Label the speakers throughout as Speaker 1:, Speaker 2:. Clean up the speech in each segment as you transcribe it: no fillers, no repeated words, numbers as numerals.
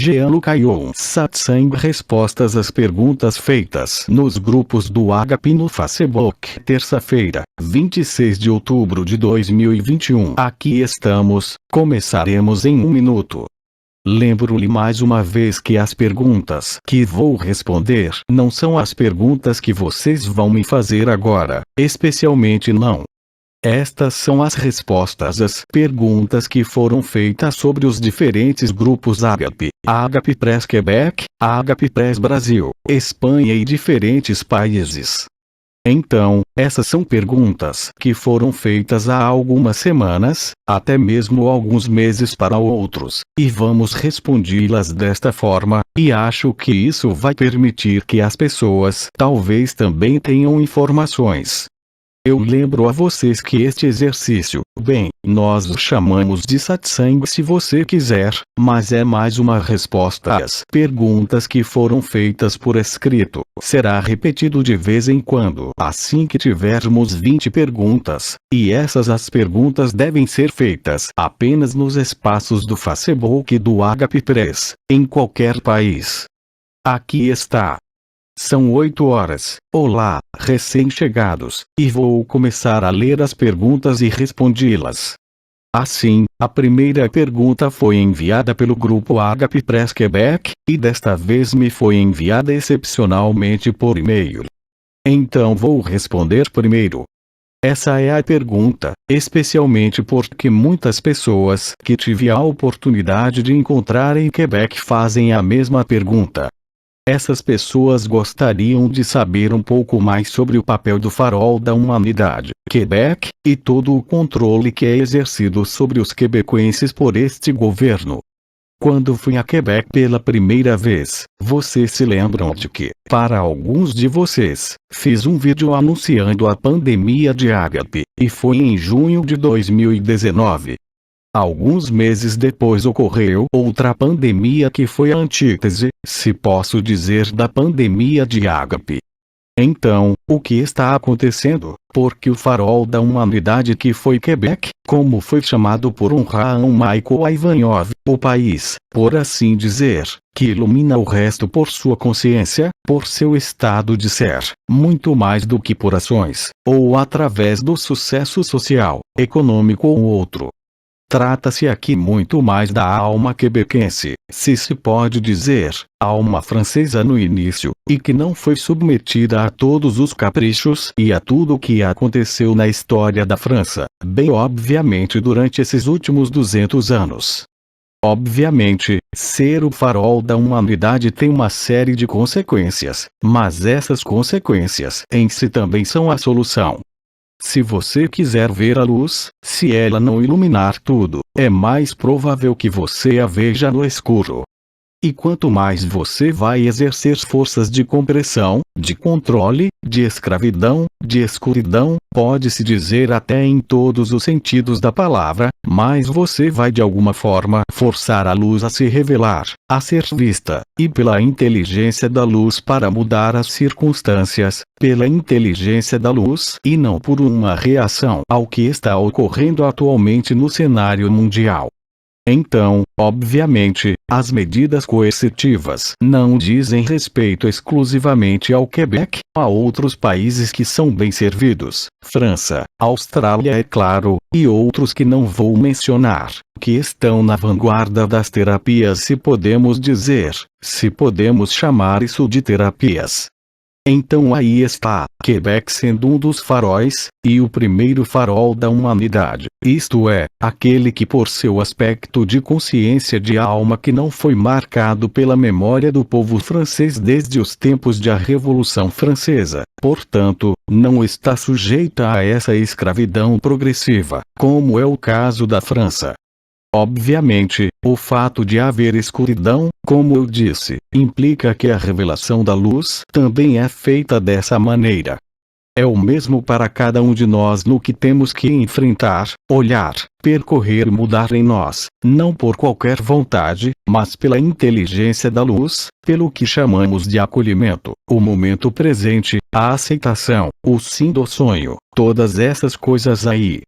Speaker 1: Gianluca Yon Satsang. Respostas às perguntas feitas nos grupos do Agape no Facebook. Terça-feira, 26 de outubro de 2021. Aqui estamos, começaremos em 1 minuto. Lembro-lhe mais uma vez que as perguntas que vou responder não são as perguntas que vocês vão me fazer agora, especialmente não. Estas são as respostas às perguntas que foram feitas sobre os diferentes grupos Agape, Agape Press Quebec, Agape Press Brasil, Espanha e diferentes países. Então, essas são perguntas que foram feitas há algumas semanas, até mesmo alguns meses para outros, e vamos respondê-las desta forma, e acho que isso vai permitir que as pessoas talvez também tenham informações. Eu lembro a vocês que este exercício, bem, nós o chamamos de satsang se você quiser, mas é mais uma resposta às perguntas que foram feitas por escrito. Será repetido de vez em quando assim que tivermos 20 perguntas, e essas as perguntas devem ser feitas apenas nos espaços do Facebook do Agape Press, em qualquer país. Aqui está. São 8 horas. Olá, recém-chegados, e vou começar a ler as perguntas e respondê-las. Assim, a primeira pergunta foi enviada pelo grupo Agape Press Quebec, e desta vez me foi enviada excepcionalmente por e-mail. Então vou responder primeiro. Essa é a pergunta, especialmente porque muitas pessoas que tive a oportunidade de encontrar em Quebec fazem a mesma pergunta. Essas pessoas gostariam de saber um pouco mais sobre o papel do Farol da Humanidade, Quebec, e todo o controle que é exercido sobre os quebecoenses por este governo. Quando fui a Quebec pela primeira vez, vocês se lembram de que, para alguns de vocês, fiz um vídeo anunciando a pandemia de Agape, e foi em junho de 2019. Alguns meses depois ocorreu outra pandemia que foi a antítese, se posso dizer, da pandemia de Agape. Então, o que está acontecendo? Porque o Farol da Humanidade que foi Quebec, como foi chamado por Raam Michael Ivanov, o país, por assim dizer, que ilumina o resto por sua consciência, por seu estado de ser, muito mais do que por ações, ou através do sucesso social, econômico ou outro. Trata-se aqui muito mais da alma quebequense, se pode dizer, alma francesa no início, e que não foi submetida a todos os caprichos e a tudo o que aconteceu na história da França, bem obviamente durante esses últimos 200 anos. Obviamente, ser o farol da humanidade tem uma série de consequências, mas essas consequências em si também são a solução. Se você quiser ver a luz, se ela não iluminar tudo, é mais provável que você a veja no escuro. E quanto mais você vai exercer forças de compressão, de controle, de escravidão, de escuridão, pode-se dizer até em todos os sentidos da palavra, mais você vai de alguma forma forçar a luz a se revelar, a ser vista, e pela inteligência da luz para mudar as circunstâncias, pela inteligência da luz e não por uma reação ao que está ocorrendo atualmente no cenário mundial. Então, obviamente, as medidas coercitivas não dizem respeito exclusivamente ao Quebec, a outros países que são bem servidos, França, Austrália é claro, e outros que não vou mencionar, que estão na vanguarda das terapias se podemos dizer, se podemos chamar isso de terapias. Então aí está, Quebec sendo um dos faróis, e o primeiro farol da humanidade, isto é, aquele que por seu aspecto de consciência de alma que não foi marcado pela memória do povo francês desde os tempos da Revolução Francesa, portanto, não está sujeita a essa escravidão progressiva, como é o caso da França. Obviamente, o fato de haver escuridão, como eu disse, implica que a revelação da luz também é feita dessa maneira. É o mesmo para cada um de nós no que temos que enfrentar, olhar, percorrer e mudar em nós, não por qualquer vontade, mas pela inteligência da luz, pelo que chamamos de acolhimento, o momento presente, a aceitação, o sim do sonho, todas essas coisas aí.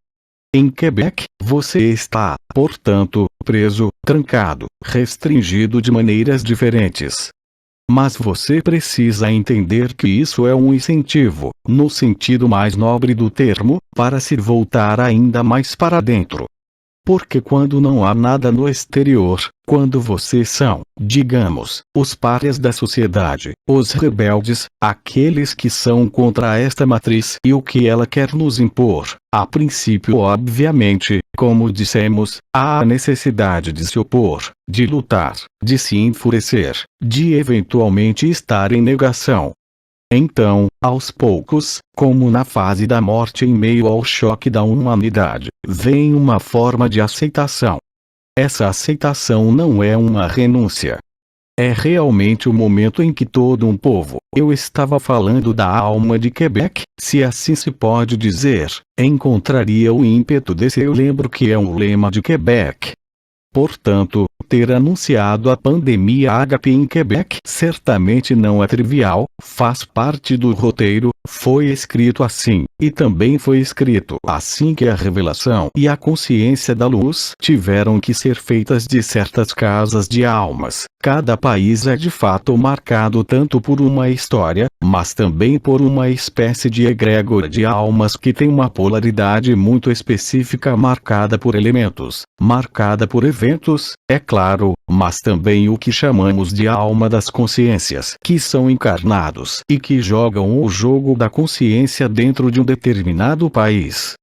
Speaker 1: Em Quebec, você está, portanto, preso, trancado, restringido de maneiras diferentes. Mas você precisa entender que isso é um incentivo, no sentido mais nobre do termo, para se voltar ainda mais para dentro. Porque quando não há nada no exterior, quando vocês são, digamos, os párias da sociedade, os rebeldes, aqueles que são contra esta matriz e o que ela quer nos impor, a princípio obviamente, como dissemos, há a necessidade de se opor, de lutar, de se enfurecer, de eventualmente estar em negação. Então, aos poucos, como na fase da morte em meio ao choque da humanidade, vem uma forma de aceitação. Essa aceitação não é uma renúncia. É realmente o momento em que todo um povo, eu estava falando da alma de Quebec, se assim se pode dizer, encontraria o ímpeto desse. Eu lembro que é um lema de Quebec. Portanto, ter anunciado a pandemia HP em Quebec certamente não é trivial, faz parte do roteiro, foi escrito assim, e também foi escrito assim que a revelação e a consciência da luz tiveram que ser feitas de certas casas de almas. Cada país é de fato marcado tanto por uma história, mas também por uma espécie de egrégora de almas que tem uma polaridade muito específica marcada por elementos, marcada por eventos, é claro, mas também o que chamamos de alma das consciências, que são encarnados e que jogam o jogo da consciência dentro de um determinado país.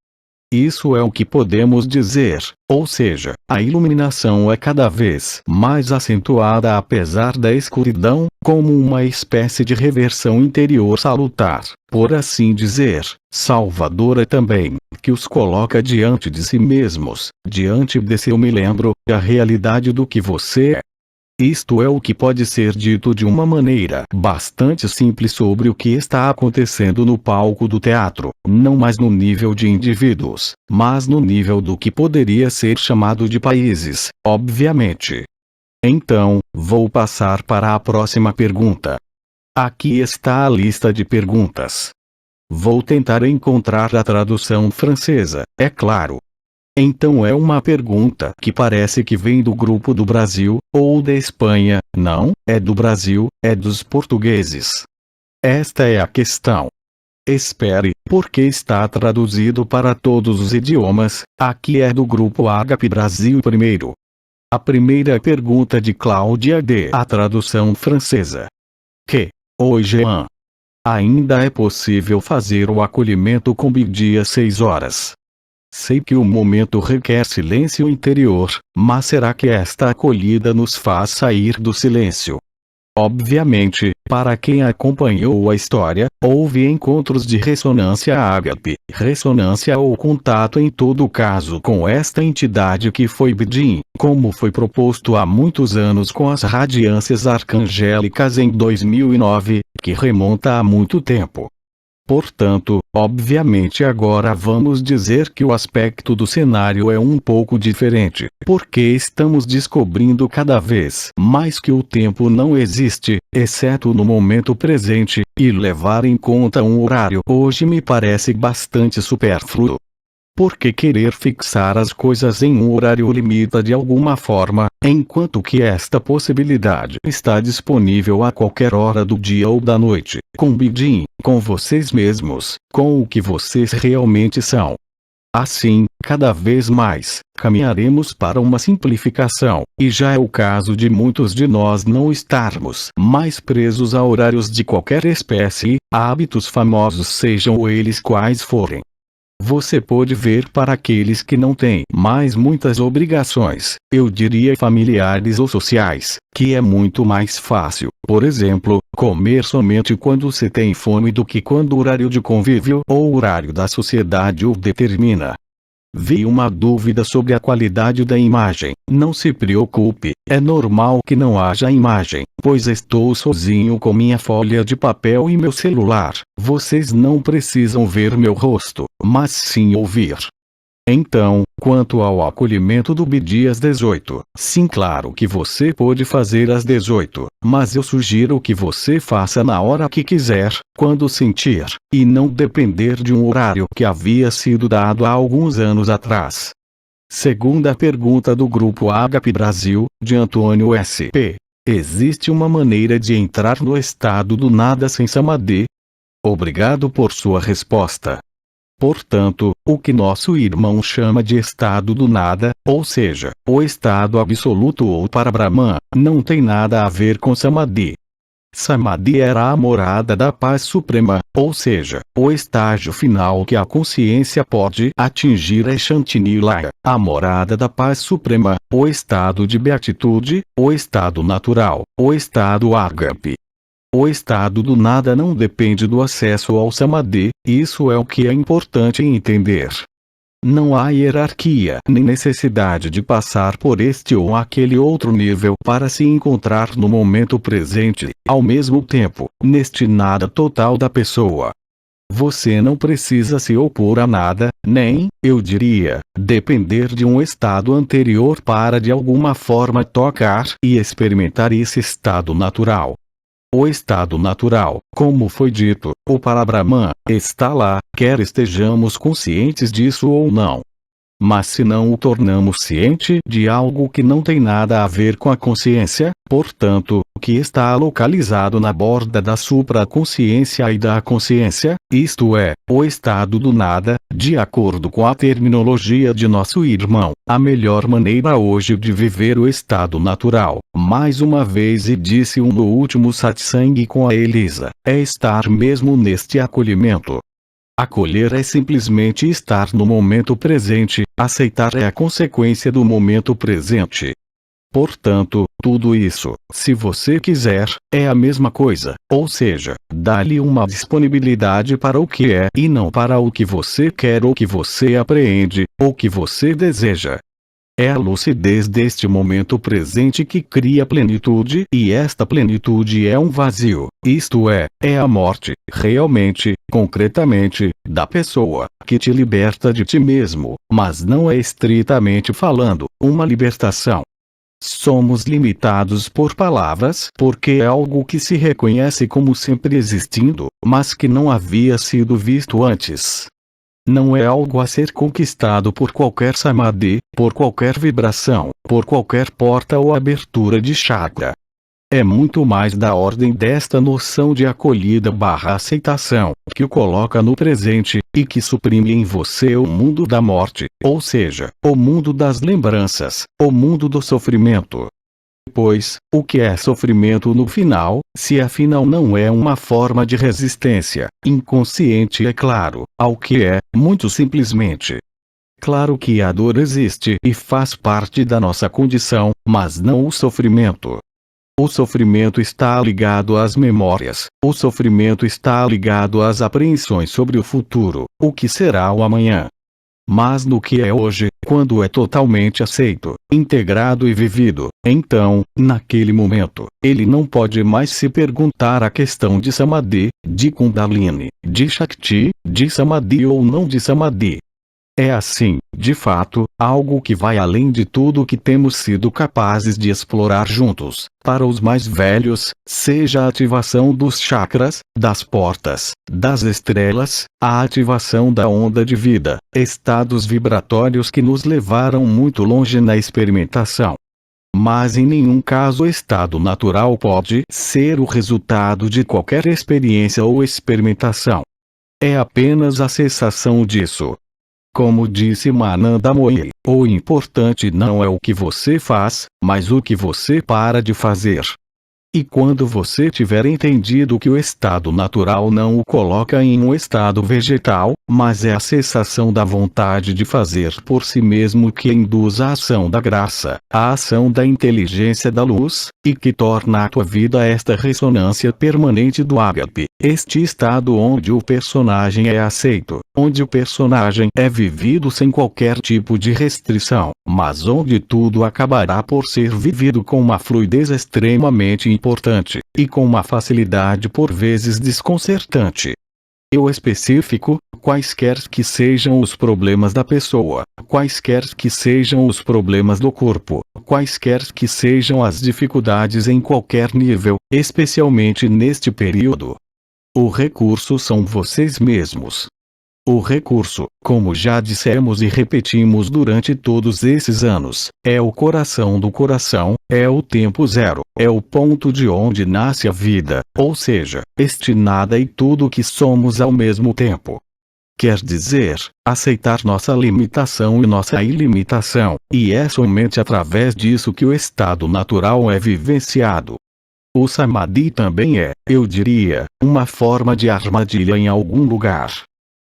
Speaker 1: Isso é o que podemos dizer, ou seja, a iluminação é cada vez mais acentuada apesar da escuridão, como uma espécie de reversão interior salutar, por assim dizer, salvadora também, que os coloca diante de si mesmos, diante desse eu me lembro, a realidade do que você é. Isto é o que pode ser dito de uma maneira bastante simples sobre o que está acontecendo no palco do teatro, não mais no nível de indivíduos, mas no nível do que poderia ser chamado de países, obviamente. Então, vou passar para a próxima pergunta. Aqui está a lista de perguntas. Vou tentar encontrar a tradução francesa, é claro. Então é uma pergunta que parece que vem do grupo do Brasil, ou da Espanha, não, é do Brasil, é dos portugueses. Esta é a questão. Espere, porque está traduzido para todos os idiomas, aqui é do grupo HP Brasil primeiro. A primeira pergunta de Cláudia D. A tradução francesa. Que, oi Jean. Ainda é possível fazer o acolhimento com dia 6 horas. Sei que o momento requer silêncio interior, mas será que esta acolhida nos faz sair do silêncio? Obviamente, para quem acompanhou a história, houve encontros de ressonância ágape, ressonância ou contato em todo caso com esta entidade que foi Bidin, como foi proposto há muitos anos com as radiâncias arcangélicas em 2009, que remonta a muito tempo. Portanto, obviamente agora vamos dizer que o aspecto do cenário é um pouco diferente, porque estamos descobrindo cada vez mais que o tempo não existe, exceto no momento presente, e levar em conta um horário hoje me parece bastante supérfluo. Porque querer fixar as coisas em um horário limita de alguma forma, enquanto que esta possibilidade está disponível a qualquer hora do dia ou da noite, com Bidin, com vocês mesmos, com o que vocês realmente são. Assim, cada vez mais, caminharemos para uma simplificação, e já é o caso de muitos de nós não estarmos mais presos a horários de qualquer espécie, a hábitos famosos sejam eles quais forem. Você pode ver para aqueles que não têm mais muitas obrigações, eu diria familiares ou sociais, que é muito mais fácil, por exemplo, comer somente quando se tem fome do que quando o horário de convívio ou o horário da sociedade o determina. Vi uma dúvida sobre a qualidade da imagem. Não se preocupe, é normal que não haja imagem, pois estou sozinho com minha folha de papel e meu celular. Vocês não precisam ver meu rosto, mas sim ouvir. Então, quanto ao acolhimento do BDIAS 18, sim, claro que você pode fazer às 18, mas eu sugiro que você faça na hora que quiser, quando sentir, e não depender de um horário que havia sido dado há alguns anos atrás. Segunda pergunta do Grupo Ágape Brasil, de Antônio SP. Existe uma maneira de entrar no estado do nada sem samadhi? Obrigado por sua resposta. Portanto, o que nosso irmão chama de estado do nada, ou seja, o estado absoluto ou Parabrahman, não tem nada a ver com samadhi. Samadhi era a morada da paz suprema, ou seja, o estágio final que a consciência pode atingir é Shantinilaya, a morada da paz suprema, o estado de beatitude, o estado natural, o estado ágape. O estado do nada não depende do acesso ao samadhi, isso é o que é importante entender. Não há hierarquia nem necessidade de passar por este ou aquele outro nível para se encontrar no momento presente, ao mesmo tempo, neste nada total da pessoa. Você não precisa se opor a nada, nem, eu diria, depender de um estado anterior para de alguma forma tocar e experimentar esse estado natural. O estado natural, como foi dito, o Parabrahman, está lá, quer estejamos conscientes disso ou não. Mas se não o tornamos ciente de algo que não tem nada a ver com a consciência, portanto, que está localizado na borda da supraconsciência e da consciência, isto é, o estado do nada, de acordo com a terminologia de nosso irmão, a melhor maneira hoje de viver o estado natural, mais uma vez e disse-o no último satsang com a Elisa, é estar mesmo neste acolhimento. Acolher é simplesmente estar no momento presente, aceitar é a consequência do momento presente. Portanto, tudo isso, se você quiser, é a mesma coisa, ou seja, dá-lhe uma disponibilidade para o que é e não para o que você quer ou que você apreende, ou que você deseja. É a lucidez deste momento presente que cria plenitude e esta plenitude é um vazio, isto é a morte, realmente, concretamente, da pessoa, que te liberta de ti mesmo, mas não é estritamente falando, uma libertação. Somos limitados por palavras porque é algo que se reconhece como sempre existindo, mas que não havia sido visto antes. Não é algo a ser conquistado por qualquer samadhi, por qualquer vibração, por qualquer porta ou abertura de chakra. É muito mais da ordem desta noção de acolhida/aceitação, que o coloca no presente, e que suprime em você o mundo da morte, ou seja, o mundo das lembranças, o mundo do sofrimento. Pois, o que é sofrimento no final, se afinal não é uma forma de resistência, inconsciente é claro, ao que é, muito simplesmente. Claro que a dor existe e faz parte da nossa condição, mas não o sofrimento. O sofrimento está ligado às memórias, o sofrimento está ligado às apreensões sobre o futuro, o que será o amanhã. Mas no que é hoje, quando é totalmente aceito, integrado e vivido, então, naquele momento, ele não pode mais se perguntar a questão de samadhi, de kundalini, de shakti, de samadhi ou não de samadhi. É assim, de fato, algo que vai além de tudo que temos sido capazes de explorar juntos. Para os mais velhos, seja a ativação dos chakras, das portas, das estrelas, a ativação da onda de vida, estados vibratórios que nos levaram muito longe na experimentação. Mas em nenhum caso o estado natural pode ser o resultado de qualquer experiência ou experimentação. É apenas a cessação disso. Como disse Mananda Moyi, o importante não é o que você faz, mas o que você para de fazer. E quando você tiver entendido que o estado natural não o coloca em um estado vegetal, mas é a cessação da vontade de fazer por si mesmo que induz a ação da graça, a ação da inteligência da luz, e que torna a tua vida esta ressonância permanente do ágape, este estado onde o personagem é aceito, onde o personagem é vivido sem qualquer tipo de restrição, mas onde tudo acabará por ser vivido com uma fluidez extremamente importante, e com uma facilidade por vezes desconcertante. eu específico, quaisquer que sejam os problemas da pessoa, quaisquer que sejam os problemas do corpo, quaisquer que sejam as dificuldades em qualquer nível, especialmente neste período. O recurso são vocês mesmos. O recurso, como já dissemos e repetimos durante todos esses anos, é o coração do coração, é o tempo zero, é o ponto de onde nasce a vida, ou seja, este nada e tudo que somos ao mesmo tempo. Quer dizer, aceitar nossa limitação e nossa ilimitação, e é somente através disso que o estado natural é vivenciado. O samadhi também é, eu diria, uma forma de armadilha em algum lugar.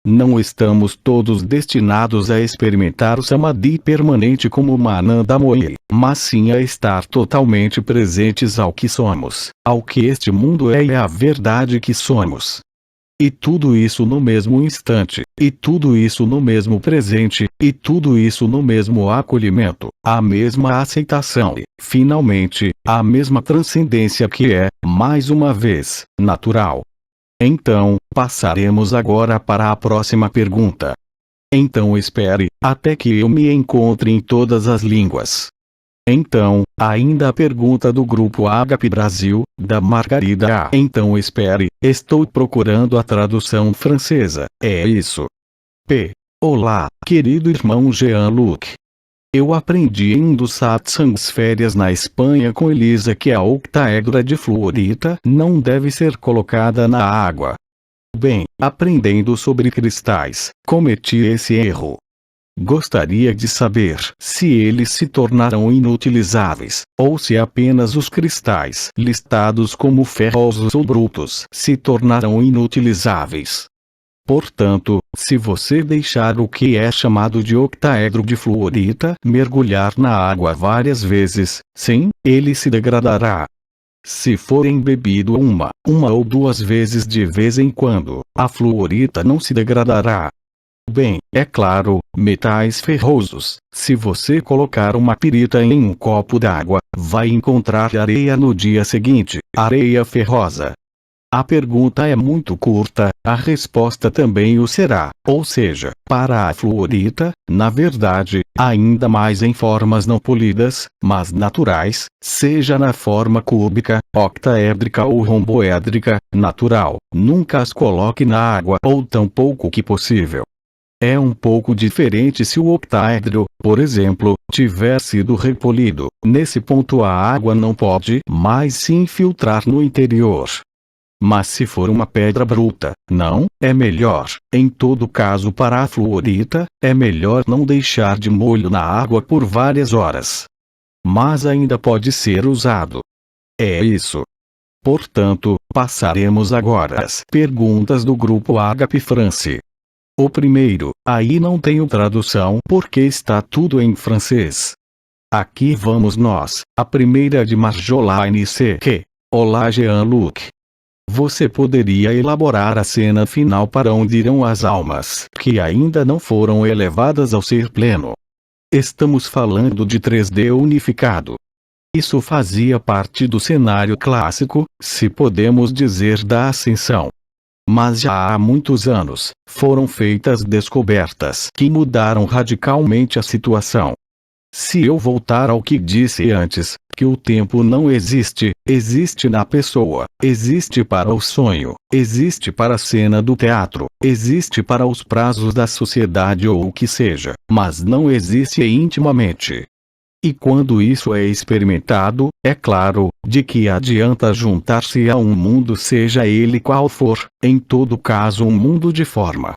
Speaker 1: Não estamos todos destinados a experimentar o samadhi permanente como uma Ananda Moyi, mas sim a estar totalmente presentes ao que somos, ao que este mundo é e à verdade que somos. E tudo isso no mesmo instante, e tudo isso no mesmo presente, e tudo isso no mesmo acolhimento, a mesma aceitação e, finalmente, a mesma transcendência que é, mais uma vez, natural. Então, passaremos agora para a próxima pergunta. Então espere, até que eu me encontre em todas as línguas. Então, ainda a pergunta do grupo Agape Brasil, da Margarida A. Então espere, estou procurando a tradução francesa, é isso. P. Olá, querido irmão Jean-Luc. Eu aprendi em um dos satsangs férias na Espanha com Elisa que a octaedra de fluorita não deve ser colocada na água. Bem, aprendendo sobre cristais, cometi esse erro. Gostaria de saber se eles se tornarão inutilizáveis, ou se apenas os cristais listados como ferrosos ou brutos se tornarão inutilizáveis. Portanto, se você deixar o que é chamado de octaedro de fluorita mergulhar na água várias vezes, sim, ele se degradará. Se for embebido uma ou duas vezes de vez em quando, a fluorita não se degradará. Bem, é claro, metais ferrosos, se você colocar uma pirita em um copo d'água, vai encontrar areia no dia seguinte, areia ferrosa. A pergunta é muito curta, a resposta também o será, ou seja, para a fluorita, na verdade, ainda mais em formas não polidas, mas naturais, seja na forma cúbica, octaédrica ou romboédrica, natural, nunca as coloque na água ou tão pouco que possível. É um pouco diferente se o octaedro, por exemplo, tiver sido repolido, nesse ponto a água não pode mais se infiltrar no interior. Mas se for uma pedra bruta, não, é melhor, em todo caso para a fluorita, é melhor não deixar de molho na água por várias horas. Mas ainda pode ser usado. É isso. Portanto, passaremos agora às perguntas do grupo Agape France. O primeiro, aí não tenho tradução porque está tudo em francês. Aqui vamos nós, a primeira de Marjolaine C. Olá Jean-Luc. Você poderia elaborar a cena final para onde irão as almas que ainda não foram elevadas ao ser pleno? Estamos falando de 3D unificado. Isso fazia parte do cenário clássico, se podemos dizer da ascensão. Mas já há muitos anos, foram feitas descobertas que mudaram radicalmente a situação. Se eu voltar ao que disse antes, que o tempo não existe, existe na pessoa, existe para o sonho, existe para a cena do teatro, existe para os prazos da sociedade ou o que seja, mas não existe intimamente. E quando isso é experimentado, é claro, de que adianta juntar-se a um mundo seja ele qual for, em todo caso um mundo de forma.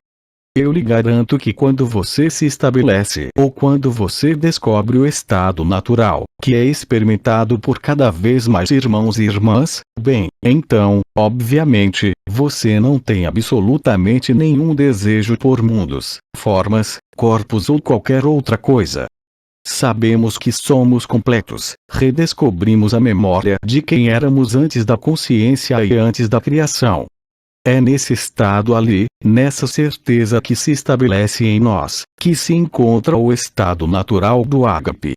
Speaker 1: Eu lhe garanto que quando você se estabelece ou quando você descobre o estado natural, que é experimentado por cada vez mais irmãos e irmãs, bem, então, obviamente, você não tem absolutamente nenhum desejo por mundos, formas, corpos ou qualquer outra coisa. Sabemos que somos completos, redescobrimos a memória de quem éramos antes da consciência e antes da criação. É nesse estado ali, nessa certeza que se estabelece em nós, que se encontra o estado natural do ágape.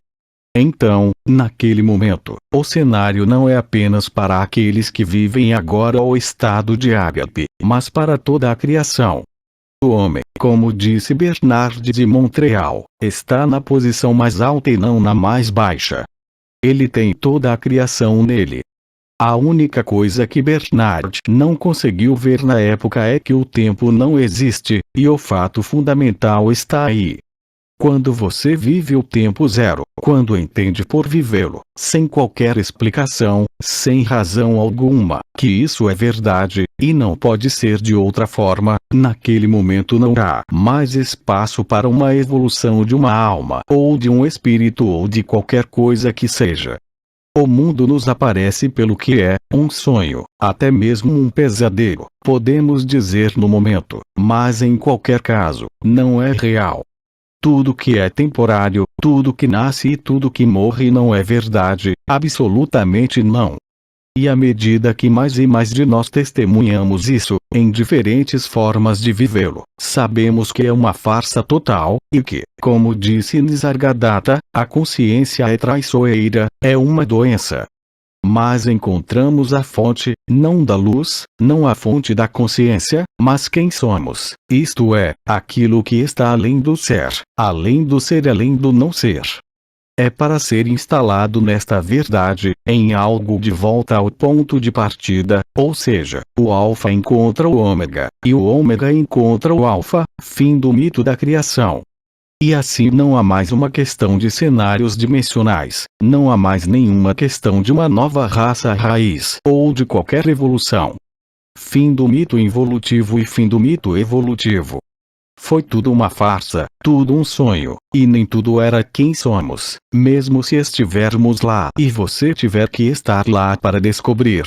Speaker 1: Então, naquele momento, o cenário não é apenas para aqueles que vivem agora o estado de ágape, mas para toda a criação. O homem, como disse Bernard de Montreal, está na posição mais alta e não na mais baixa. Ele tem toda a criação nele. A única coisa que Bernard não conseguiu ver na época é que o tempo não existe, e o fato fundamental está aí. Quando você vive o tempo zero, quando entende por vivê-lo, sem qualquer explicação, sem razão alguma, que isso é verdade, e não pode ser de outra forma, naquele momento não há mais espaço para uma evolução de uma alma, ou de um espírito ou de qualquer coisa que seja. O mundo nos aparece pelo que é, um sonho, até mesmo um pesadelo, podemos dizer no momento, mas em qualquer caso, não é real. Tudo que é temporário, tudo que nasce e tudo que morre não é verdade, absolutamente não. E à medida que mais e mais de nós testemunhamos isso, em diferentes formas de vivê-lo, sabemos que é uma farsa total, e que, como disse Nisargadatta, a consciência é traiçoeira, é uma doença. Mas encontramos a fonte, não da luz, não a fonte da consciência, mas quem somos, isto é, aquilo que está além do ser, além do ser e além do não ser. É para ser instalado nesta verdade, em algo de volta ao ponto de partida, ou seja, o alfa encontra o ômega, e o ômega encontra o alfa, fim do mito da criação. E assim não há mais uma questão de cenários dimensionais, não há mais nenhuma questão de uma nova raça raiz, ou de qualquer evolução. Fim do mito involutivo e fim do mito evolutivo. Foi tudo uma farsa, tudo um sonho, e nem tudo era quem somos, mesmo se estivermos lá e você tiver que estar lá para descobrir.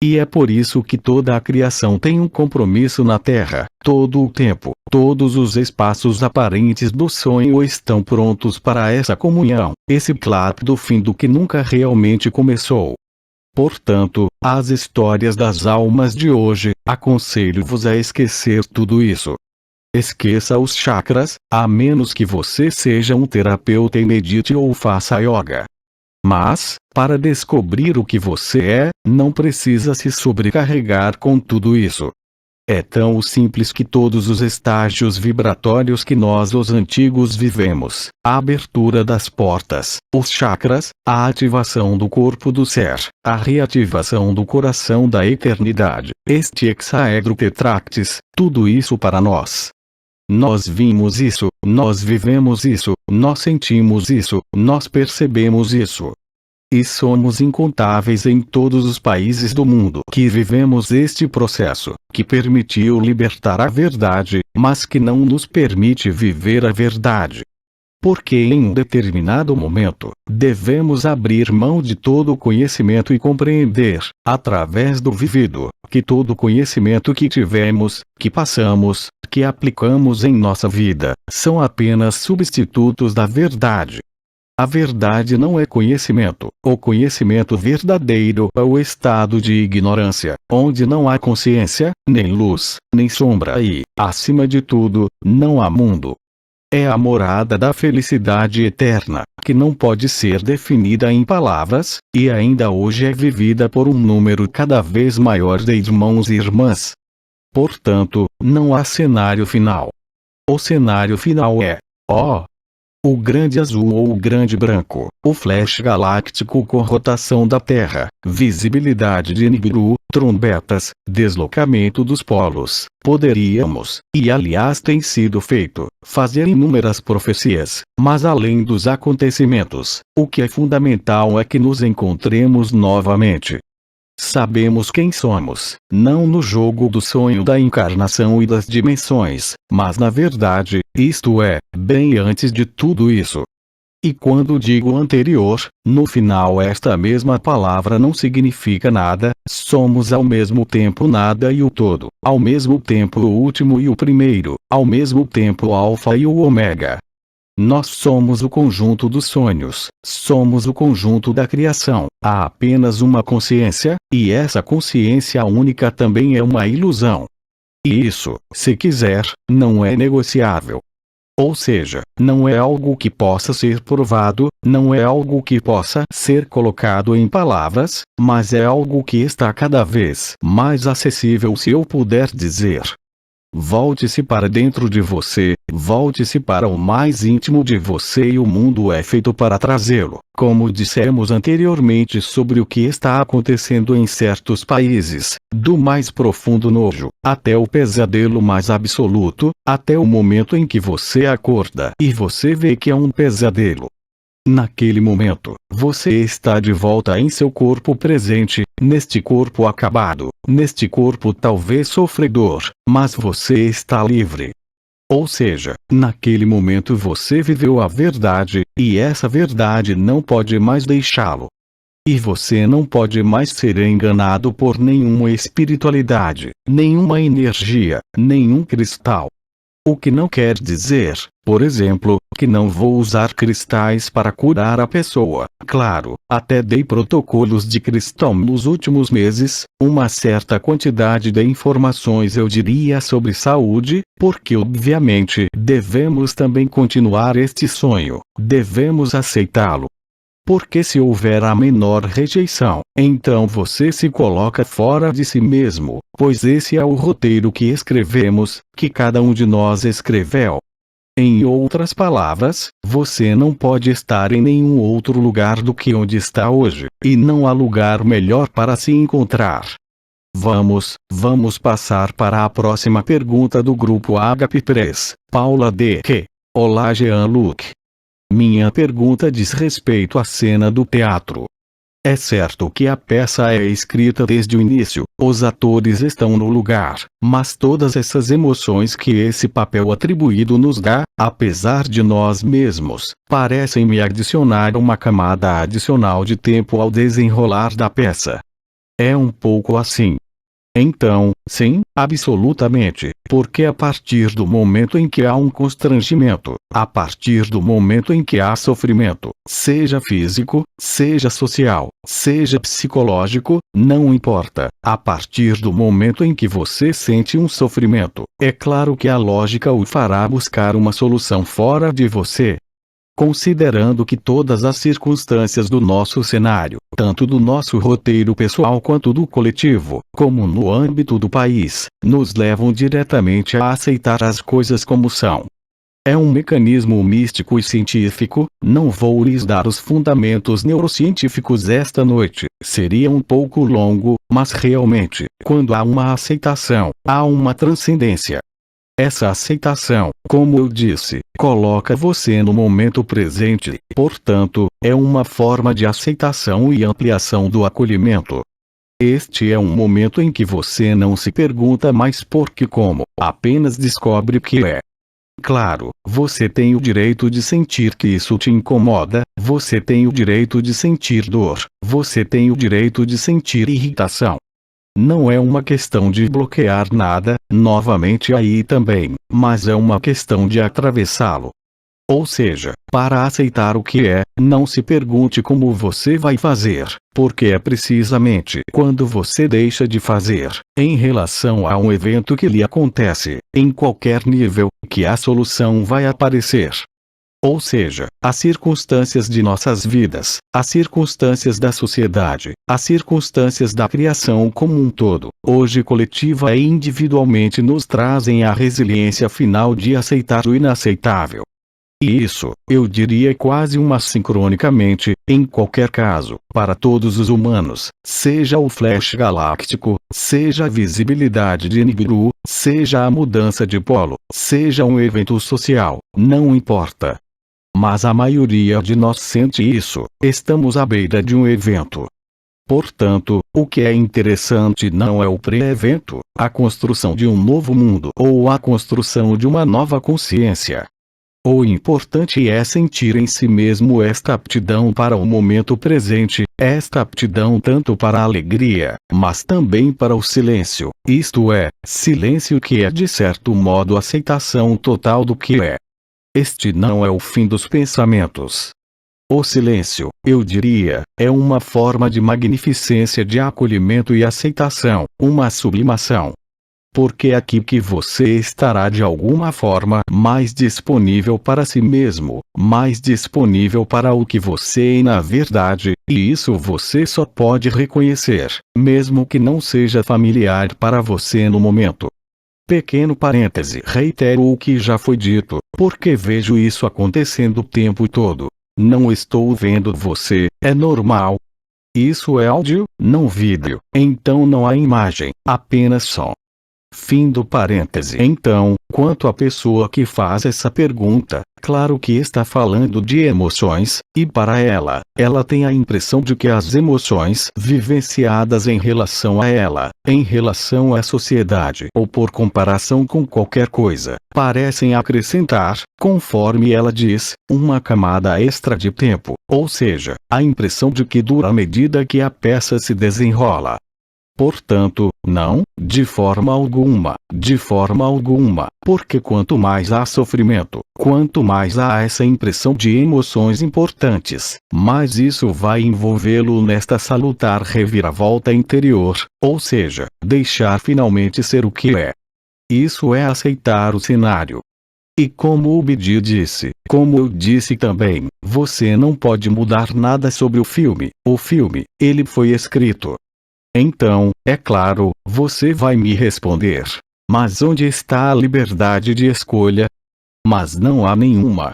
Speaker 1: E é por isso que toda a criação tem um compromisso na Terra, todo o tempo, todos os espaços aparentes do sonho estão prontos para essa comunhão, esse clap do fim do que nunca realmente começou. Portanto, as histórias das almas de hoje, aconselho-vos a esquecer tudo isso. Esqueça os chakras, a menos que você seja um terapeuta e medite ou faça yoga. Mas, para descobrir o que você é, não precisa se sobrecarregar com tudo isso. É tão simples que todos os estágios vibratórios que nós os antigos vivemos, a abertura das portas, os chakras, a ativação do corpo do ser, a reativação do coração da eternidade, este hexaedro tetractis, tudo isso para nós. Nós vimos isso, nós vivemos isso, nós sentimos isso, nós percebemos isso. E somos incontáveis em todos os países do mundo que vivemos este processo, que permitiu libertar a verdade, mas que não nos permite viver a verdade. Porque em um determinado momento, devemos abrir mão de todo o conhecimento e compreender, através do vivido, que todo o conhecimento que tivemos, que passamos, que aplicamos em nossa vida, são apenas substitutos da verdade. A verdade não é conhecimento. O conhecimento verdadeiro é o estado de ignorância, onde não há consciência, nem luz, nem sombra e, acima de tudo, não há mundo. É a morada da felicidade eterna, que não pode ser definida em palavras, e ainda hoje é vivida por um número cada vez maior de irmãos e irmãs. Portanto, não há cenário final. O cenário final é, o grande azul ou o grande branco, o flash galáctico com rotação da Terra, visibilidade de Nibiru, trombetas, deslocamento dos polos. Poderíamos, e aliás tem sido feito, fazer inúmeras profecias, mas além dos acontecimentos, o que é fundamental é que nos encontremos novamente. Sabemos quem somos, não no jogo do sonho da encarnação e das dimensões, mas na verdade, isto é, bem antes de tudo isso. E quando digo anterior, no final esta mesma palavra não significa nada, somos ao mesmo tempo nada e o todo, ao mesmo tempo o último e o primeiro, ao mesmo tempo o alfa e o ômega. Nós somos o conjunto dos sonhos, somos o conjunto da criação, há apenas uma consciência, e essa consciência única também é uma ilusão. E isso, se quiser, não é negociável. Ou seja, não é algo que possa ser provado, não é algo que possa ser colocado em palavras, mas é algo que está cada vez mais acessível, se eu puder dizer. Volte-se para dentro de você, volte-se para o mais íntimo de você e o mundo é feito para trazê-lo. Como dissemos anteriormente sobre o que está acontecendo em certos países, do mais profundo nojo, até o pesadelo mais absoluto, até o momento em que você acorda e você vê que é um pesadelo. Naquele momento, você está de volta em seu corpo presente, neste corpo acabado, neste corpo talvez sofredor, mas você está livre. Ou seja, naquele momento você viveu a verdade, e essa verdade não pode mais deixá-lo. E você não pode mais ser enganado por nenhuma espiritualidade, nenhuma energia, nenhum cristal. O que não quer dizer, por exemplo, que não vou usar cristais para curar a pessoa. Claro, até dei protocolos de cristal nos últimos meses, uma certa quantidade de informações eu diria sobre saúde, porque obviamente devemos também continuar este sonho, devemos aceitá-lo. Porque se houver a menor rejeição, então você se coloca fora de si mesmo, pois esse é o roteiro que escrevemos, que cada um de nós escreveu. Em outras palavras, você não pode estar em nenhum outro lugar do que onde está hoje, e não há lugar melhor para se encontrar. Vamos passar para a próxima pergunta do grupo HP Press, Paula D. Q. Olá Jean-Luc. Minha pergunta diz respeito à cena do teatro. É certo que a peça é escrita desde o início, os atores estão no lugar, mas todas essas emoções que esse papel atribuído nos dá, apesar de nós mesmos, parecem me adicionar uma camada adicional de tempo ao desenrolar da peça. É um pouco assim. Então, sim, absolutamente, porque a partir do momento em que há um constrangimento, a partir do momento em que há sofrimento, seja físico, seja social, seja psicológico, não importa, a partir do momento em que você sente um sofrimento, é claro que a lógica o fará buscar uma solução fora de você. Considerando que todas as circunstâncias do nosso cenário, tanto do nosso roteiro pessoal quanto do coletivo, como no âmbito do país, nos levam diretamente a aceitar as coisas como são. É um mecanismo místico e científico, não vou lhes dar os fundamentos neurocientíficos esta noite, seria um pouco longo, mas realmente, quando há uma aceitação, há uma transcendência. Essa aceitação, como eu disse, coloca você no momento presente, portanto, é uma forma de aceitação e ampliação do acolhimento. Este é um momento em que você não se pergunta mais por que como, apenas descobre que é. Claro, você tem o direito de sentir que isso te incomoda, você tem o direito de sentir dor, você tem o direito de sentir irritação. Não é uma questão de bloquear nada, novamente aí também, mas é uma questão de atravessá-lo. Ou seja, para aceitar o que é, não se pergunte como você vai fazer, porque é precisamente quando você deixa de fazer, em relação a um evento que lhe acontece, em qualquer nível, que a solução vai aparecer. Ou seja, as circunstâncias de nossas vidas, as circunstâncias da sociedade, as circunstâncias da criação como um todo, hoje coletiva e individualmente nos trazem a resiliência final de aceitar o inaceitável. E isso, eu diria quase uma sincronicamente, em qualquer caso, para todos os humanos, seja o flash galáctico, seja a visibilidade de Nibiru, seja a mudança de polo, seja um evento social, não importa. Mas a maioria de nós sente isso, estamos à beira de um evento. Portanto, o que é interessante não é o pré-evento, a construção de um novo mundo ou a construção de uma nova consciência. O importante é sentir em si mesmo esta aptidão para o momento presente, esta aptidão tanto para a alegria, mas também para o silêncio, isto é, silêncio que é de certo modo aceitação total do que é. Este não é o fim dos pensamentos. O silêncio, eu diria, é uma forma de magnificência de acolhimento e aceitação, uma sublimação. porque é aqui que você estará de alguma forma mais disponível para si mesmo, mais disponível para o que você é na verdade, e isso você só pode reconhecer, mesmo que não seja familiar para você no momento. Pequeno parêntese, reitero o que já foi dito, porque vejo isso acontecendo o tempo todo. Não estou vendo você, é normal. Isso é áudio, não vídeo, então não há imagem, apenas som. Fim do parêntese. Então, quanto à pessoa que faz essa pergunta, claro que está falando de emoções, e para ela tem a impressão de que as emoções vivenciadas em relação a ela, em relação à sociedade ou por comparação com qualquer coisa, parecem acrescentar, conforme ela diz, uma camada extra de tempo, ou seja, a impressão de que dura à medida que a peça se desenrola. Portanto, não, de forma alguma, porque quanto mais há sofrimento, quanto mais há essa impressão de emoções importantes, mais isso vai envolvê-lo nesta salutar reviravolta interior, ou seja, deixar finalmente ser o que é. Isso é aceitar o cenário. E como o Bidi disse, como eu disse também, você não pode mudar nada sobre o filme, ele foi escrito. Então, é claro, você vai me responder. Mas onde está a liberdade de escolha? Mas não há nenhuma.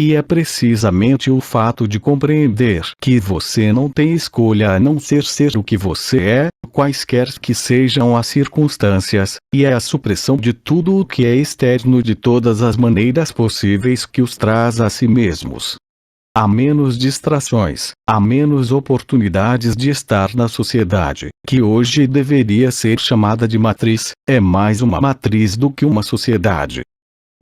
Speaker 1: E é precisamente o fato de compreender que você não tem escolha a não ser o que você é, quaisquer que sejam as circunstâncias, e é a supressão de tudo o que é externo de todas as maneiras possíveis que os traz a si mesmos. Há menos distrações, há menos oportunidades de estar na sociedade, que hoje deveria ser chamada de matriz, é mais uma matriz do que uma sociedade.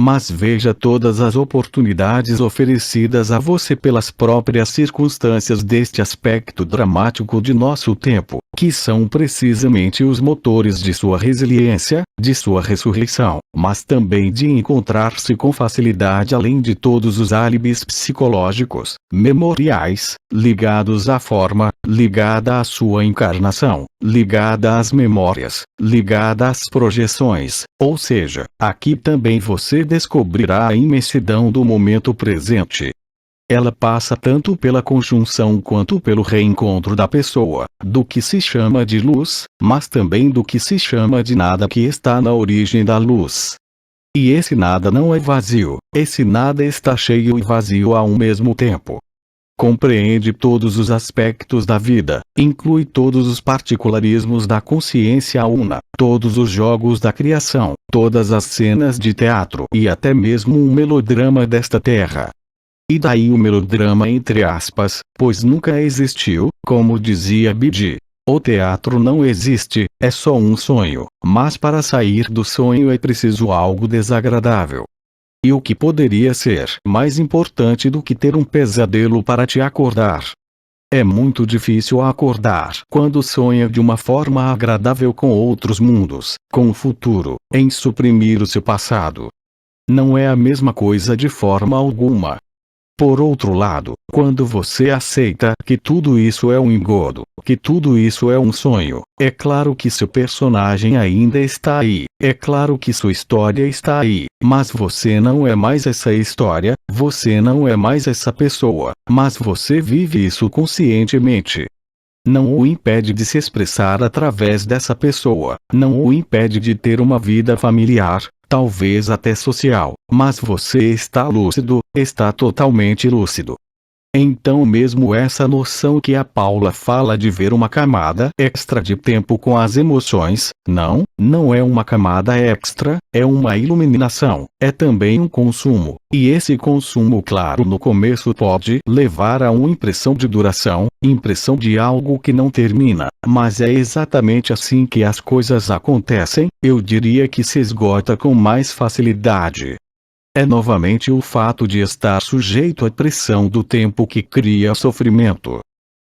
Speaker 1: Mas veja todas as oportunidades oferecidas a você pelas próprias circunstâncias deste aspecto dramático de nosso tempo, que são precisamente os motores de sua resiliência, de sua ressurreição, mas também de encontrar-se com facilidade além de todos os álibis psicológicos, memoriais, ligados à forma, ligada à sua encarnação, ligada às memórias, ligada às projeções, ou seja, aqui também você descobrirá a imensidão do momento presente. Ela passa tanto pela conjunção quanto pelo reencontro da pessoa, do que se chama de luz, mas também do que se chama de nada que está na origem da luz. E esse nada não é vazio, esse nada está cheio e vazio ao mesmo tempo. Compreende todos os aspectos da vida, inclui todos os particularismos da consciência una, todos os jogos da criação, todas as cenas de teatro e até mesmo um melodrama desta terra. E daí o melodrama entre aspas, pois nunca existiu, como dizia Bidi. O teatro não existe, é só um sonho, mas para sair do sonho é preciso algo desagradável. E o que poderia ser mais importante do que ter um pesadelo para te acordar? É muito difícil acordar quando sonha de uma forma agradável com outros mundos, com o futuro, em suprimir o seu passado. Não é a mesma coisa de forma alguma. Por outro lado, quando você aceita que tudo isso é um engodo, que tudo isso é um sonho, é claro que seu personagem ainda está aí, é claro que sua história está aí, mas você não é mais essa história, você não é mais essa pessoa, mas você vive isso conscientemente. Não o impede de se expressar através dessa pessoa, não o impede de ter uma vida familiar, talvez até social, mas você está lúcido, está totalmente lúcido. Então mesmo essa noção que a Paula fala de ver uma camada extra de tempo com as emoções, não é uma camada extra, é uma iluminação, é também um consumo, e esse consumo claro no começo pode levar a uma impressão de duração, impressão de algo que não termina, mas é exatamente assim que as coisas acontecem, eu diria que se esgota com mais facilidade. É novamente o fato de estar sujeito à pressão do tempo que cria sofrimento.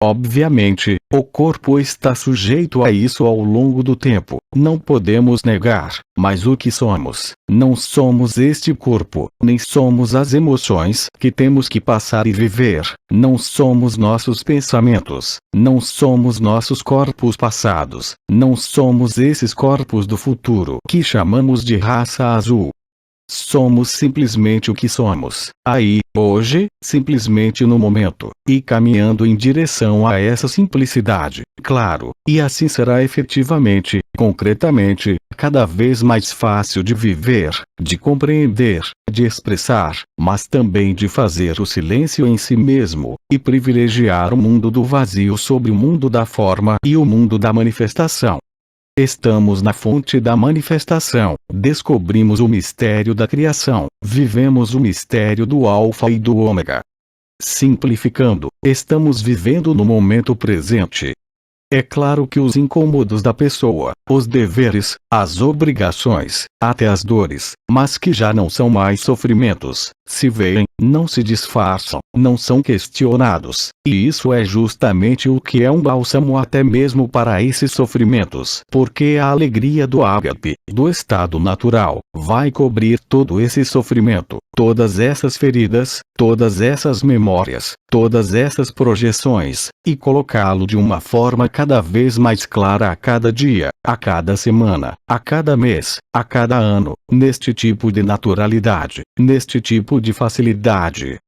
Speaker 1: Obviamente, o corpo está sujeito a isso ao longo do tempo, não podemos negar, mas o que somos? Não somos este corpo, nem somos as emoções que temos que passar e viver, não somos nossos pensamentos, não somos nossos corpos passados, não somos esses corpos do futuro que chamamos de raça azul. Somos simplesmente o que somos, aí, hoje, simplesmente no momento, e caminhando em direção a essa simplicidade, claro, e assim será efetivamente, concretamente, cada vez mais fácil de viver, de compreender, de expressar, mas também de fazer o silêncio em si mesmo, e privilegiar o mundo do vazio sobre o mundo da forma e o mundo da manifestação. Estamos na fonte da manifestação, descobrimos o mistério da criação, vivemos o mistério do Alfa e do Ômega. Simplificando, estamos vivendo no momento presente. É claro que os incômodos da pessoa, os deveres, as obrigações, até as dores, mas que já não são mais sofrimentos, se veem, não se disfarçam, não são questionados, e isso é justamente o que é um bálsamo até mesmo para esses sofrimentos, porque a alegria do ágape, do estado natural, vai cobrir todo esse sofrimento, todas essas feridas, todas essas memórias, todas essas projeções, e colocá-lo de uma forma cada vez mais clara a cada dia, a cada semana, a cada mês, a cada ano, neste tipo de naturalidade, neste tipo de facilidade.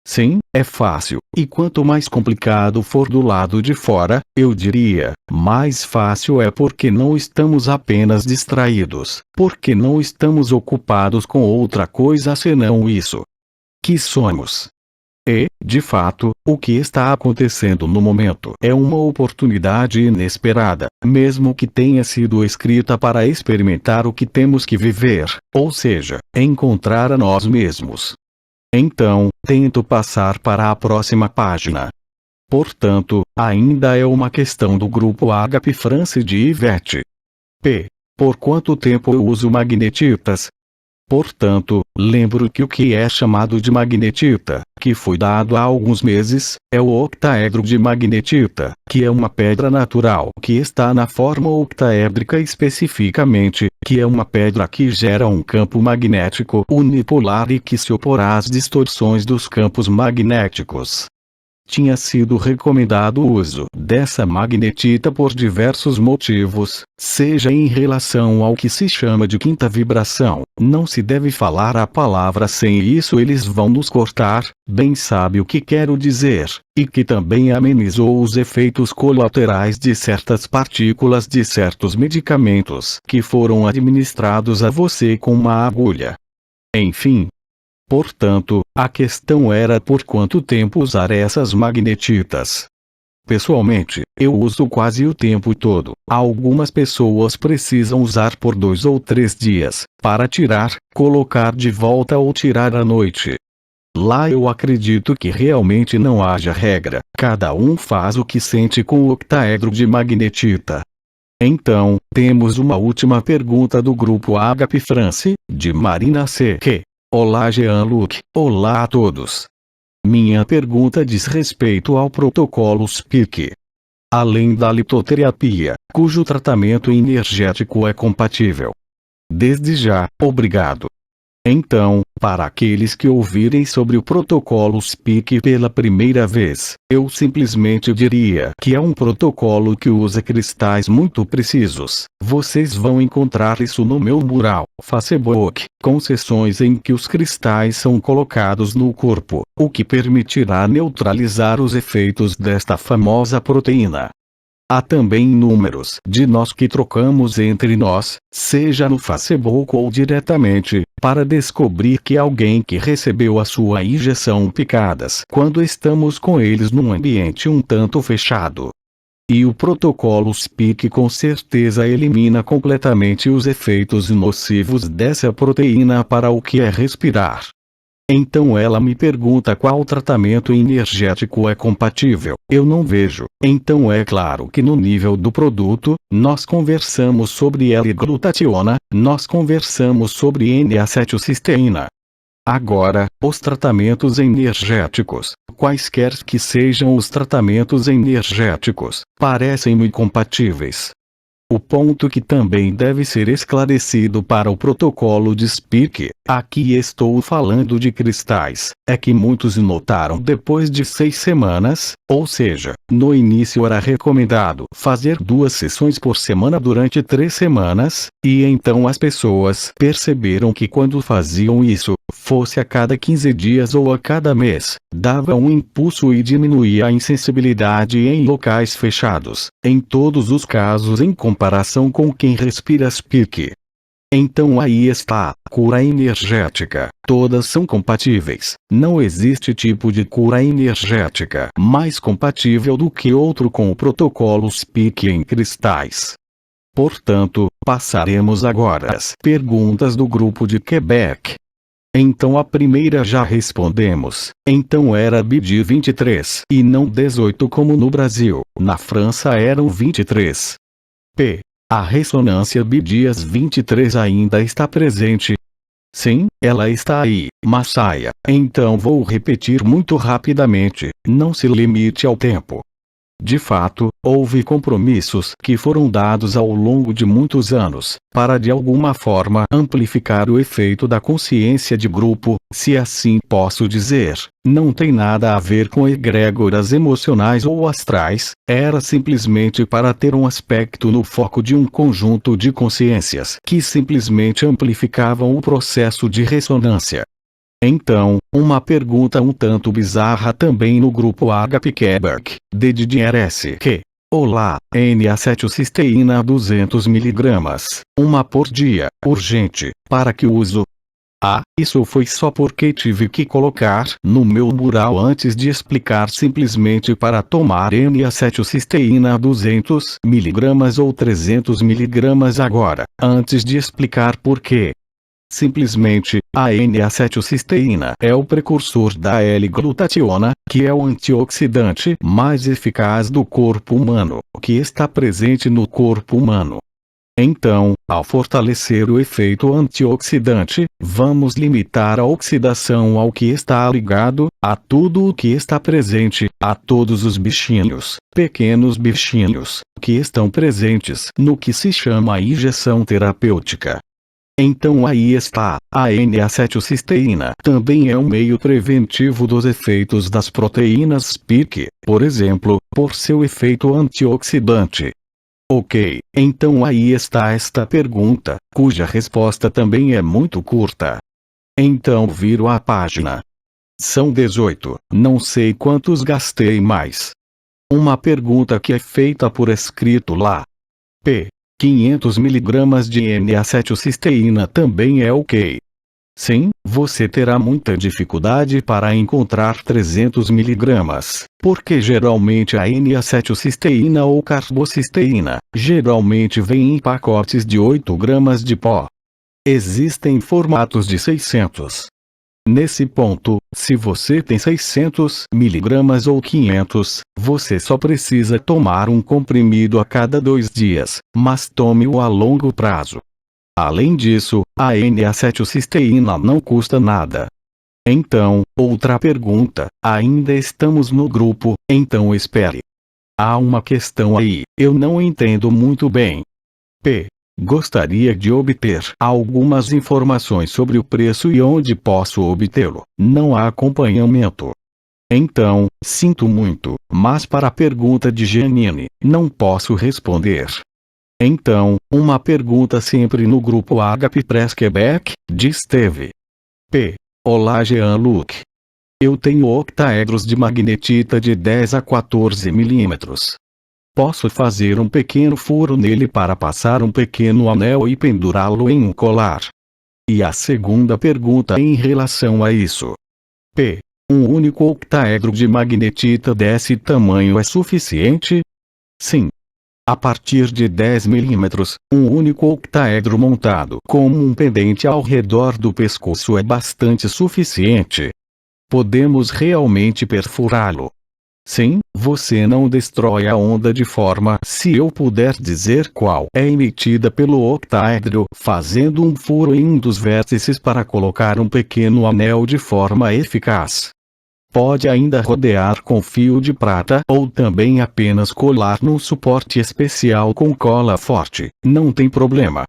Speaker 1: Sim, é fácil, e quanto mais complicado for do lado de fora, eu diria, mais fácil é porque não estamos apenas distraídos, porque não estamos ocupados com outra coisa senão isso que somos. E, de fato, o que está acontecendo no momento é uma oportunidade inesperada, mesmo que tenha sido escrita para experimentar o que temos que viver, ou seja, encontrar a nós mesmos. Então, tento passar para a próxima página. Portanto, ainda é uma questão do grupo Ágape France de Ivete. P. Por quanto tempo eu uso magnetitas? Portanto, lembro que o que é chamado de magnetita, que foi dado há alguns meses, é o octaedro de magnetita, que é uma pedra natural que está na forma octaédrica especificamente, que é uma pedra que gera um campo magnético unipolar e que se oporá às distorções dos campos magnéticos. Tinha sido recomendado o uso dessa magnetita por diversos motivos, seja em relação ao que se chama de quinta vibração, não se deve falar a palavra sem isso eles vão nos cortar, bem sabe o que quero dizer, e que também amenizou os efeitos colaterais de certas partículas de certos medicamentos que foram administrados a você com uma agulha. Enfim. Portanto, a questão era por quanto tempo usar essas magnetitas. Pessoalmente, eu uso quase o tempo todo. Algumas pessoas precisam usar por 2 ou 3 dias, para tirar, colocar de volta ou tirar à noite. Lá eu acredito que realmente não haja regra, cada um faz o que sente com o octaedro de magnetita. Então, temos uma última pergunta do grupo Ágape France, de Marina C. Olá Jean-Luc, olá a todos. Minha pergunta diz respeito ao protocolo SPIC. Além da litoterapia, cujo tratamento energético é compatível. Desde já, obrigado. Então, para aqueles que ouvirem sobre o protocolo SPIC pela primeira vez, eu simplesmente diria que é um protocolo que usa cristais muito precisos. Vocês vão encontrar isso no meu mural, Facebook, com sessões em que os cristais são colocados no corpo, o que permitirá neutralizar os efeitos desta famosa proteína. Há também números de nós que trocamos entre nós, seja no Facebook ou diretamente, para descobrir que alguém que recebeu a sua injeção picadas quando estamos com eles num ambiente um tanto fechado. E o protocolo SPIC com certeza elimina completamente os efeitos nocivos dessa proteína para o que é respirar. Então ela me pergunta qual tratamento energético é compatível. Eu não vejo. Então é claro que no nível do produto, nós conversamos sobre L-glutationa, nós conversamos sobre N-acetilcisteína. Agora, os tratamentos energéticos, quaisquer que sejam os tratamentos energéticos, parecem-me compatíveis. O ponto que também deve ser esclarecido para o protocolo de Speak, aqui estou falando de cristais, é que muitos notaram depois de 6 semanas, ou seja, no início era recomendado fazer 2 sessões por semana durante 3 semanas, e então as pessoas perceberam que quando faziam isso, fosse a cada 15 dias ou a cada mês, dava um impulso e diminuía a insensibilidade em locais fechados, em todos os casos em comparação com quem respira Speak. Então aí está, cura energética, todas são compatíveis, não existe tipo de cura energética mais compatível do que outro com o protocolo Speak em cristais. Portanto, passaremos agora às perguntas do grupo de Quebec. Então a primeira já respondemos, então era BD 23 e não 18 como no Brasil, na França eram 23. P. A ressonância BDIAS 23 ainda está presente? Sim, ela está aí, Massaia. Então vou repetir muito rapidamente, não se limite ao tempo. De fato, houve compromissos que foram dados ao longo de muitos anos, para de alguma forma amplificar o efeito da consciência de grupo, se assim posso dizer. Não tem nada a ver com egrégoras emocionais ou astrais, era simplesmente para ter um aspecto no foco de um conjunto de consciências que simplesmente amplificavam o processo de ressonância. Então, uma pergunta um tanto bizarra também no grupo HP Quebec, de DDRS que: olá, N-acetilcisteína 200 mg, uma por dia, urgente, para que uso? Ah, isso foi só porque tive que colocar no meu mural antes de explicar simplesmente para tomar N-acetilcisteína 200 mg ou 300 mg agora, antes de explicar por quê. Simplesmente, a N-acetilcisteína é o precursor da L-glutationa, que é o antioxidante mais eficaz do corpo humano, que está presente no corpo humano. Então, ao fortalecer o efeito antioxidante, vamos limitar a oxidação ao que está ligado, a tudo o que está presente, a todos os bichinhos, pequenos bichinhos, que estão presentes no que se chama injeção terapêutica. Então aí está, a N-acetilcisteína também é um meio preventivo dos efeitos das proteínas Speak, por exemplo, por seu efeito antioxidante. Ok, então aí está esta pergunta, cuja resposta também é muito curta. Então viro a página. São 18, não sei quantos gastei mais. Uma pergunta que é feita por escrito lá. P. 500 mg de N-acetilcisteína também é ok. Sim, você terá muita dificuldade para encontrar 300 mg, porque geralmente a N-acetilcisteína ou carbocisteína, geralmente vem em pacotes de 8 gramas de pó. Existem formatos de 600. Nesse ponto, se você tem 600 mg ou 500, você só precisa tomar um comprimido a cada 2 dias, mas tome-o a longo prazo. Além disso, a N-acetilcisteína não custa nada. Então, outra pergunta, ainda estamos no grupo, então espere. Há uma questão aí, eu não entendo muito bem. P. Gostaria de obter algumas informações sobre o preço e onde posso obtê-lo. Não há acompanhamento. Então, sinto muito, mas para a pergunta de Janine, não posso responder. Então, uma pergunta sempre no grupo HP Press Quebec, de Steve. P. Olá Jean-Luc. Eu tenho octaedros de magnetita de 10 a 14 mm. Posso fazer um pequeno furo nele para passar um pequeno anel e pendurá-lo em um colar. E a segunda pergunta em relação a isso. P. Um único octaedro de magnetita desse tamanho é suficiente? Sim. A partir de 10 mm, um único octaedro montado como um pendente ao redor do pescoço é bastante suficiente. Podemos realmente perfurá-lo. Sim, você não destrói a onda de forma, se eu puder dizer qual, é emitida pelo octaedro, fazendo um furo em um dos vértices para colocar um pequeno anel de forma eficaz. Pode ainda rodear com fio de prata ou também apenas colar num suporte especial com cola forte, não tem problema.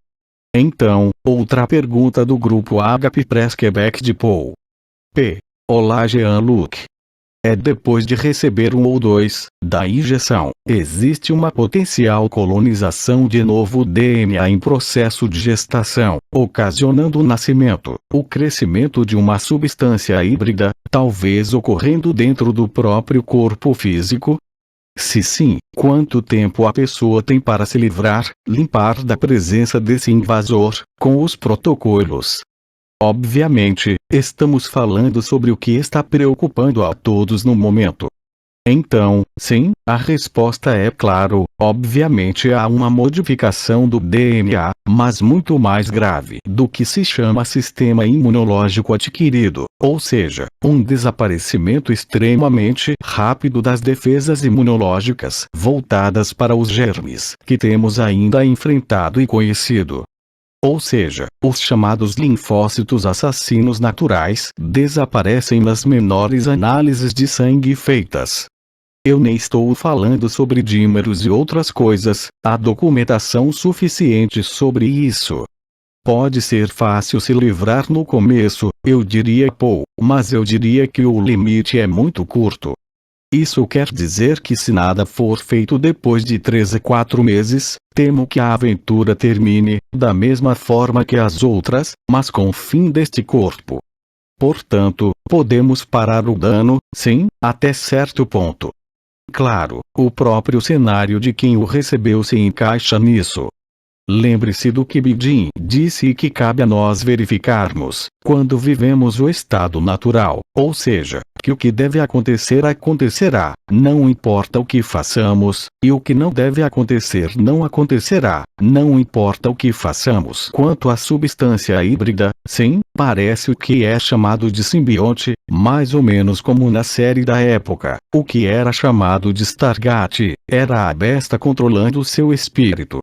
Speaker 1: Então, outra pergunta do grupo HP Press Quebec de Paul. P. Olá Jean-Luc. Depois de receber um ou dois, da injeção, existe uma potencial colonização de novo DNA em processo de gestação, ocasionando o nascimento, o crescimento de uma substância híbrida, talvez ocorrendo dentro do próprio corpo físico? Se sim, quanto tempo a pessoa tem para se livrar, limpar da presença desse invasor, com os protocolos? Obviamente, estamos falando sobre o que está preocupando a todos no momento. Então, sim, a resposta é claro, obviamente há uma modificação do DNA, mas muito mais grave do que se chama sistema imunológico adquirido, ou seja, um desaparecimento extremamente rápido das defesas imunológicas voltadas para os germes que temos ainda enfrentado e conhecido. Ou seja, os chamados linfócitos assassinos naturais desaparecem nas menores análises de sangue feitas. Eu nem estou falando sobre dímeros e outras coisas, há documentação suficiente sobre isso. Pode ser fácil se livrar no começo, eu diria mas eu diria que o limite é muito curto. Isso quer dizer que se nada for feito depois de 3 a 4 meses, temo que a aventura termine, da mesma forma que as outras, mas com o fim deste corpo. Portanto, podemos parar o dano, sim, até certo ponto. Claro, o próprio cenário de quem o recebeu se encaixa nisso. Lembre-se do que Bidin disse e que cabe a nós verificarmos, quando vivemos o estado natural, ou seja, que o que deve acontecer acontecerá, não importa o que façamos, e o que não deve acontecer não acontecerá, não importa o que façamos. Quanto à substância híbrida, sim, parece o que é chamado de simbionte, mais ou menos como na série da época, o que era chamado de Stargate, era a besta controlando seu espírito.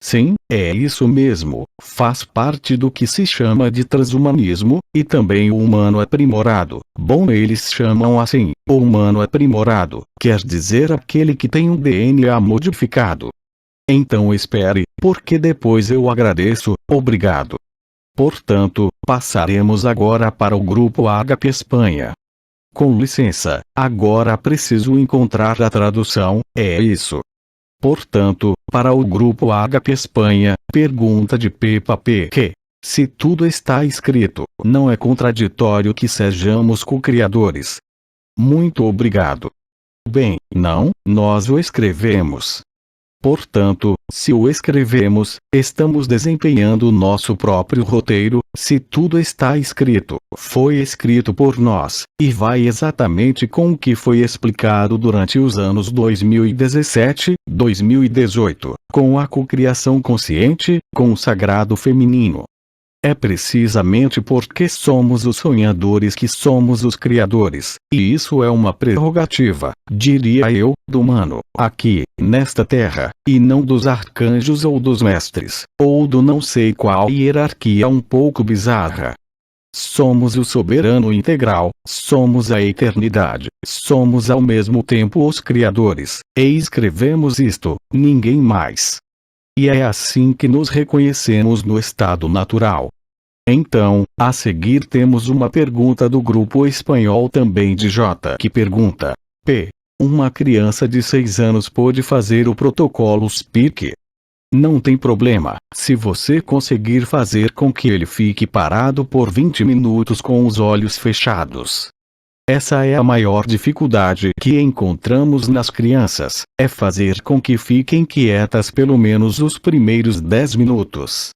Speaker 1: Sim, é isso mesmo, faz parte do que se chama de transhumanismo, e também o humano aprimorado. Bom, eles chamam assim, o humano aprimorado, quer dizer aquele que tem um DNA modificado. Então espere, porque depois eu agradeço, obrigado. Portanto, passaremos agora para o grupo HP Espanha. Com licença, agora preciso encontrar a tradução, é isso. Portanto, para o grupo HP Espanha, pergunta de Peppa Pig. Se tudo está escrito, não é contraditório que sejamos co-criadores. Muito obrigado. Bem, não, nós o escrevemos. Portanto, se o escrevemos, estamos desempenhando o nosso próprio roteiro. Se tudo está escrito, foi escrito por nós, e vai exatamente com o que foi explicado durante os anos 2017, 2018, com a cocriação consciente, com o sagrado feminino. É precisamente porque somos os sonhadores que somos os criadores, e isso é uma prerrogativa, diria eu, do humano, aqui, nesta terra, e não dos arcanjos ou dos mestres, ou do não sei qual hierarquia um pouco bizarra. Somos o soberano integral, somos a eternidade, somos ao mesmo tempo os criadores, e escrevemos isto, ninguém mais. E é assim que nos reconhecemos no estado natural. Então, a seguir temos uma pergunta do grupo espanhol também de J, que pergunta: P. Uma criança de 6 anos pode fazer o protocolo SPIC? Não tem problema, se você conseguir fazer com que ele fique parado por 20 minutos com os olhos fechados. Essa é a maior dificuldade que encontramos nas crianças, é fazer com que fiquem quietas pelo menos os primeiros 10 minutos.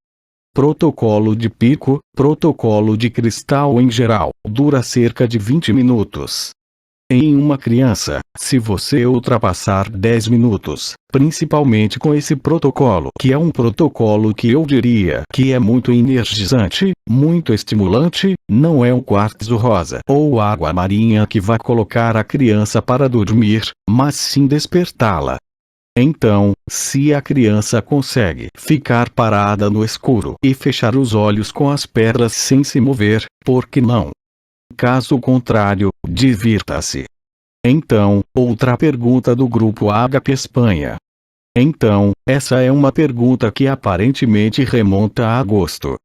Speaker 1: Protocolo de pico, protocolo de cristal em geral, dura cerca de 20 minutos. Em uma criança, se você ultrapassar 10 minutos, principalmente com esse protocolo, que é um protocolo que eu diria que é muito energizante, muito estimulante, não é um quartzo rosa ou água marinha que vai colocar a criança para dormir, mas sim despertá-la. Então, se a criança consegue ficar parada no escuro e fechar os olhos com as pernas sem se mover, por que não? Caso contrário, divirta-se. Então, outra pergunta do grupo Ágape Espanha. Então, essa é uma pergunta que aparentemente remonta a agosto.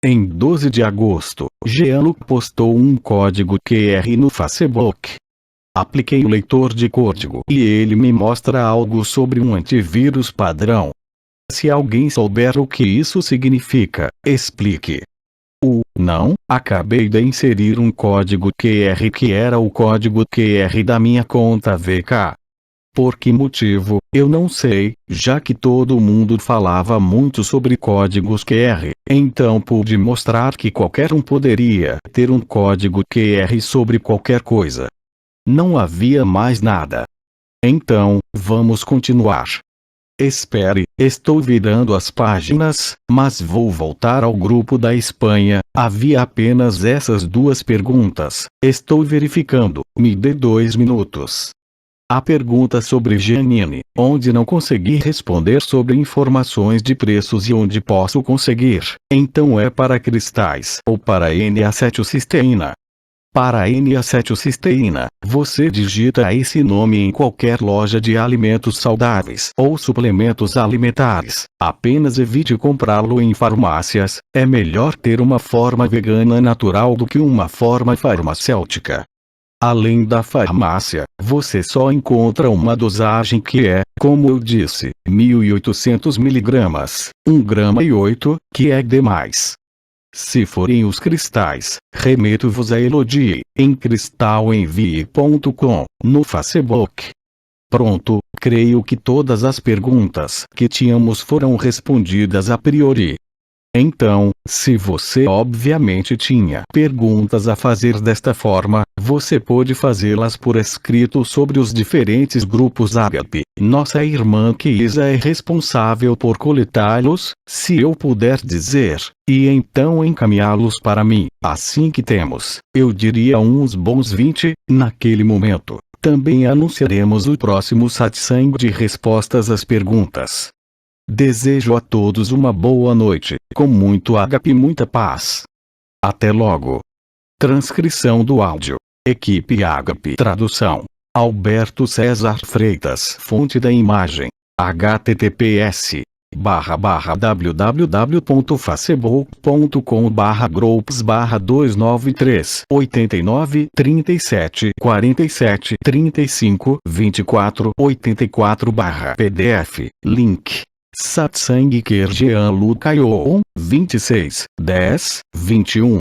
Speaker 1: Em 12 de agosto, Jean-Luc postou um código QR no Facebook. Apliquei o leitor de código e ele me mostra algo sobre um antivírus padrão. Se alguém souber o que isso significa, explique. Não, acabei de inserir um código QR que era o código QR da minha conta VK. Por que motivo, eu não sei, já que todo mundo falava muito sobre códigos QR, então pude mostrar que qualquer um poderia ter um código QR sobre qualquer coisa. Não havia mais nada. Então, vamos continuar. Espere, estou virando as páginas, mas vou voltar ao grupo da Espanha. Havia apenas essas duas perguntas. Estou verificando, me dê 2 minutos. A pergunta sobre Janine, onde não consegui responder sobre informações de preços e onde posso conseguir, então é para cristais ou para N-acetilcisteína. Para N-acetilcisteína, você digita esse nome em qualquer loja de alimentos saudáveis ou suplementos alimentares. Apenas evite comprá-lo em farmácias. É melhor ter uma forma vegana natural do que uma forma farmacêutica. Além da farmácia, você só encontra uma dosagem que é, como eu disse, 1.800 mg, 1,8 grama, que é demais. Se forem os cristais, remeto-vos a Elodie, em cristalenvie.com, no Facebook. Pronto, creio que todas as perguntas que tínhamos foram respondidas a priori. Então, se você obviamente tinha perguntas a fazer desta forma, você pode fazê-las por escrito sobre os diferentes grupos Ágape. Nossa irmã Keisa é responsável por coletá-los, se eu puder dizer, e então encaminhá-los para mim. Assim que temos, eu diria uns bons 20, naquele momento. Também anunciaremos o próximo satsang de respostas às perguntas. Desejo a todos uma boa noite, com muito ágape e muita paz. Até logo. Transcrição do áudio. Equipe Ágape. Tradução: Alberto César Freitas. Fonte da imagem: https://groups/2938937352484/pdf. Link: Satsang Ker Jean-Luc Ayon, 26/10/21.